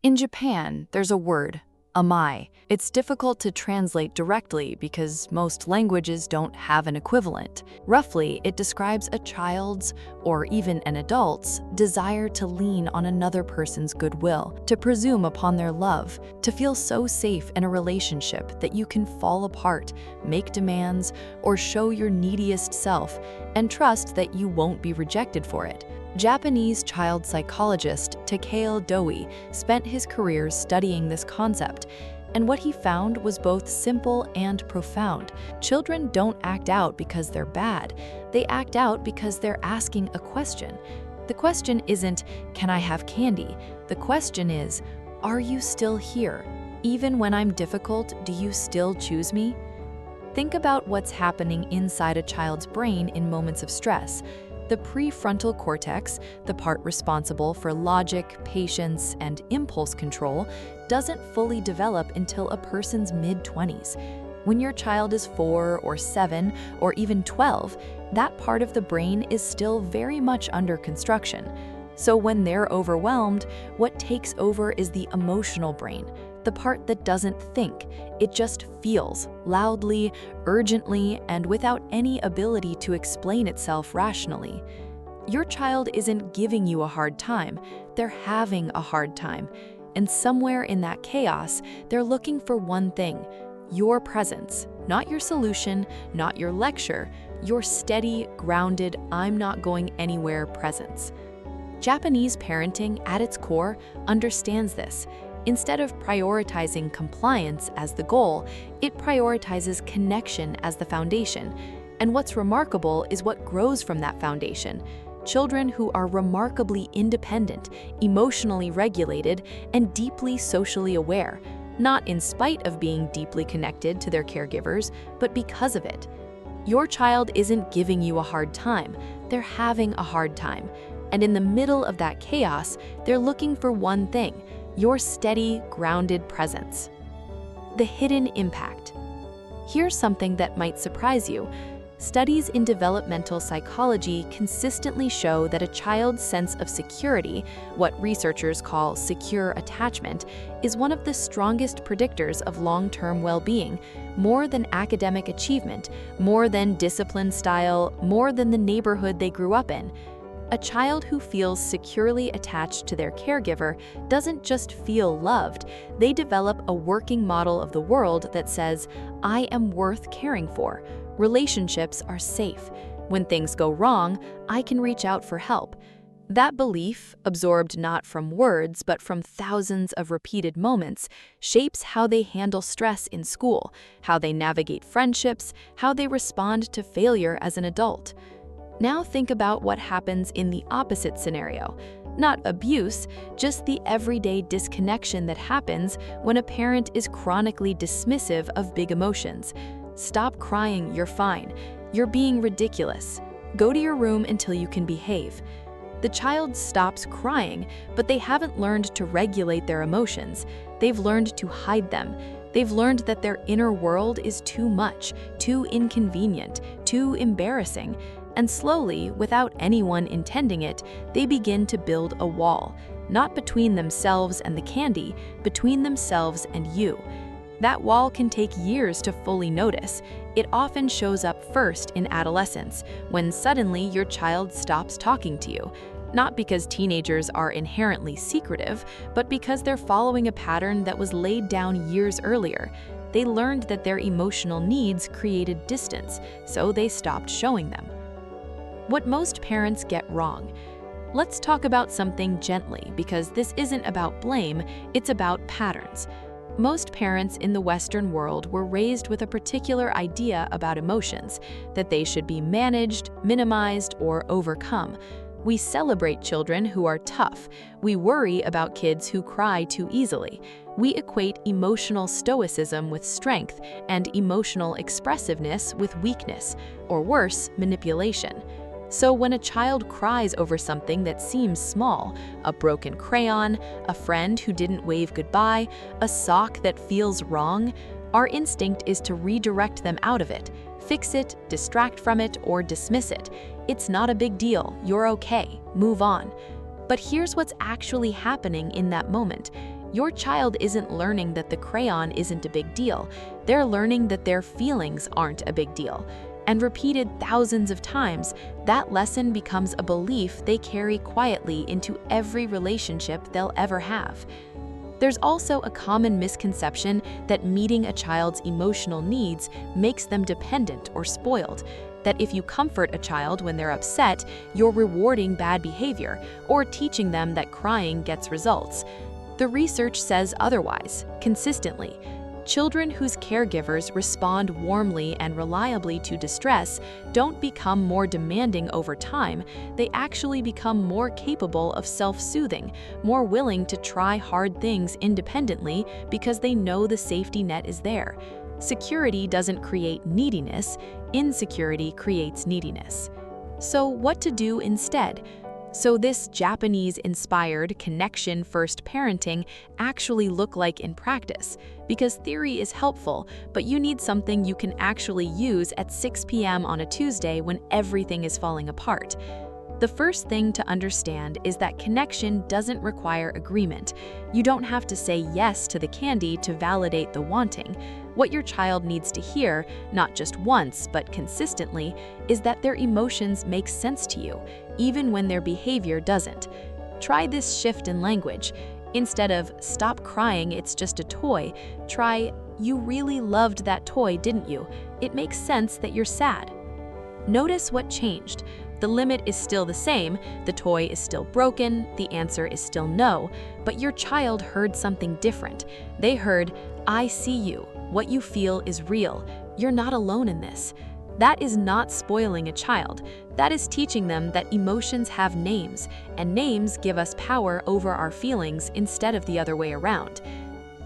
In Japan, there's a word, amai. It's difficult to translate directly because most languages don't have an equivalent. Roughly, it describes a child's, or even an adult's, desire to lean on another person's goodwill, to presume upon their love, to feel so safe in a relationship that you can fall apart, make demands, or show your neediest self, and trust that you won't be rejected for it. Japanese child psychologist Takeo Doi spent his career studying this concept, and what he found was both simple and profound. Children don't act out because they're bad. They act out because they're asking a question. The question isn't, "Can I have candy?" The question is, "Are you still here? Even when I'm difficult, do you still choose me?" Think about what's happening inside a child's brain in moments of stress. The prefrontal cortex, the part responsible for logic, patience, and impulse control, doesn't fully develop until a person's mid-20s. When your child is 4 or 7 or even 12, that part of the brain is still very much under construction. So when they're overwhelmed, what takes over is the emotional brain, the part that doesn't think. It just feels, loudly, urgently, and without any ability to explain itself rationally. Your child isn't giving you a hard time, they're having a hard time. And somewhere in that chaos, they're looking for one thing: your presence. Not your solution, not your lecture, your steady, grounded, I'm not going anywhere presence. Japanese parenting, at its core, understands this. Instead of prioritizing compliance as the goal, it prioritizes connection as the foundation. And what's remarkable is what grows from that foundation. Children who are remarkably independent, emotionally regulated, and deeply socially aware, not in spite of being deeply connected to their caregivers, but because of it. Your child isn't giving you a hard time, they're having a hard time. And in the middle of that chaos, they're looking for one thing: your steady, grounded presence. The hidden impact. Here's something that might surprise you. Studies in developmental psychology consistently show that a child's sense of security, what researchers call secure attachment, is one of the strongest predictors of long-term well-being, more than academic achievement, more than discipline style, more than the neighborhood they grew up in. A child who feels securely attached to their caregiver doesn't just feel loved, they develop a working model of the world that says, "I am worth caring for. Relationships are safe. When things go wrong, I can reach out for help." That belief, absorbed not from words but from thousands of repeated moments, shapes how they handle stress in school, how they navigate friendships, how they respond to failure as an adult. Now think about what happens in the opposite scenario. Not abuse, just the everyday disconnection that happens when a parent is chronically dismissive of big emotions. "Stop crying, you're fine. You're being ridiculous. Go to your room until you can behave." The child stops crying, but they haven't learned to regulate their emotions. They've learned to hide them. They've learned that their inner world is too much, too inconvenient, too embarrassing. And slowly, without anyone intending it, they begin to build a wall, not between themselves and the candy, between themselves and you. That wall can take years to fully notice. It often shows up first in adolescence, when suddenly your child stops talking to you. Not because teenagers are inherently secretive, but because they're following a pattern that was laid down years earlier. They learned that their emotional needs created distance, so they stopped showing them. What most parents get wrong. Let's talk about something gently, because this isn't about blame, it's about patterns. Most parents in the Western world were raised with a particular idea about emotions, that they should be managed, minimized, or overcome. We celebrate children who are tough. We worry about kids who cry too easily. We equate emotional stoicism with strength and emotional expressiveness with weakness, or worse, manipulation. So when a child cries over something that seems small, a broken crayon, a friend who didn't wave goodbye, a sock that feels wrong, our instinct is to redirect them out of it, fix it, distract from it, or dismiss it. It's not a big deal, you're okay, move on. But here's what's actually happening in that moment. Your child isn't learning that the crayon isn't a big deal. They're learning that their feelings aren't a big deal. And repeated thousands of times, that lesson becomes a belief they carry quietly into every relationship they'll ever have. There's also a common misconception that meeting a child's emotional needs makes them dependent or spoiled, that if you comfort a child when they're upset, you're rewarding bad behavior or teaching them that crying gets results. The research says otherwise, consistently. Children whose caregivers respond warmly and reliably to distress don't become more demanding over time. They actually become more capable of self-soothing, more willing to try hard things independently because they know the safety net is there. Security doesn't create neediness, insecurity creates neediness. So what to do instead? So this Japanese-inspired connection-first parenting actually look like in practice, because theory is helpful, but you need something you can actually use at 6 p.m. on a Tuesday when everything is falling apart. The first thing to understand is that connection doesn't require agreement. You don't have to say yes to the candy to validate the wanting. What your child needs to hear, not just once but consistently, is that their emotions make sense to you, even when their behavior doesn't. Try this shift in language. Instead of "stop crying, it's just a toy," try "you really loved that toy, didn't you? It makes sense that you're sad." Notice what changed. The limit is still the same, the toy is still broken, the answer is still no, but your child heard something different. They heard, "I see you. What you feel is real. You're not alone in this." That is not spoiling a child. That is teaching them that emotions have names, and names give us power over our feelings instead of the other way around.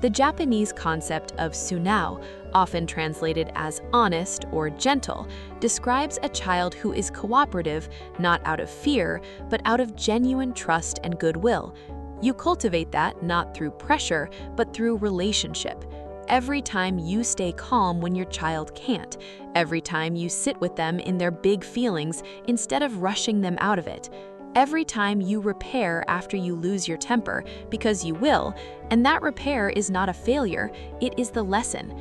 The Japanese concept of sunao, often translated as honest or gentle, describes a child who is cooperative not out of fear, but out of genuine trust and goodwill. You cultivate that not through pressure, but through relationship. Every time you stay calm when your child can't, every time you sit with them in their big feelings instead of rushing them out of it, every time you repair after you lose your temper, because you will, and that repair is not a failure, it is the lesson.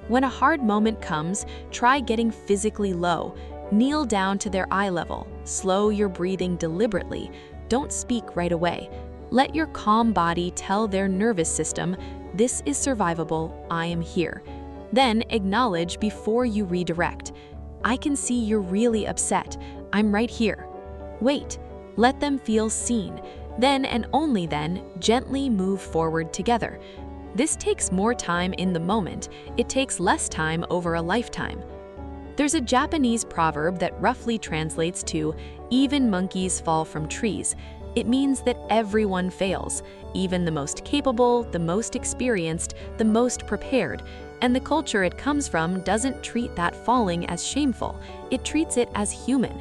When a hard moment comes, try getting physically low. Kneel down to their eye level. Slow your breathing deliberately. Don't speak right away. Let your calm body tell their nervous system, "This is survivable, I am here." Then acknowledge before you redirect. "I can see you're really upset. I'm right here." Wait. Let them feel seen. Then and only then, gently move forward together. This takes more time in the moment. It takes less time over a lifetime. There's a Japanese proverb that roughly translates to, "Even monkeys fall from trees." It means that everyone fails, even the most capable, the most experienced, the most prepared. And the culture it comes from doesn't treat that falling as shameful. It treats it as human.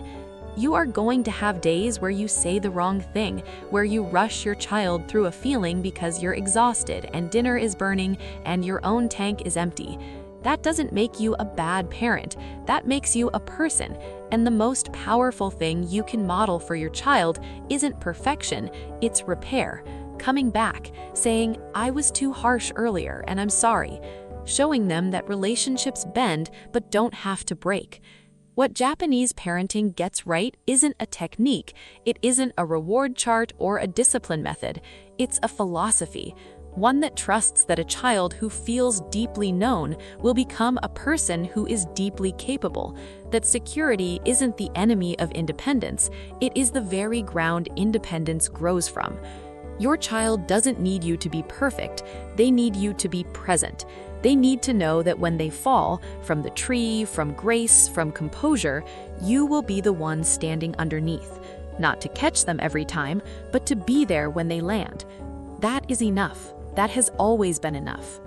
You are going to have days where you say the wrong thing, where you rush your child through a feeling because you're exhausted and dinner is burning and your own tank is empty. That doesn't make you a bad parent. That makes you a person. And the most powerful thing you can model for your child isn't perfection, it's repair. Coming back, saying, "I was too harsh earlier and I'm sorry." Showing them that relationships bend but don't have to break. What Japanese parenting gets right isn't a technique, it isn't a reward chart or a discipline method, it's a philosophy. One that trusts that a child who feels deeply known will become a person who is deeply capable, that security isn't the enemy of independence, it is the very ground independence grows from. Your child doesn't need you to be perfect, they need you to be present. They need to know that when they fall, from the tree, from grace, from composure, you will be the one standing underneath. Not to catch them every time, but to be there when they land. That is enough. That has always been enough.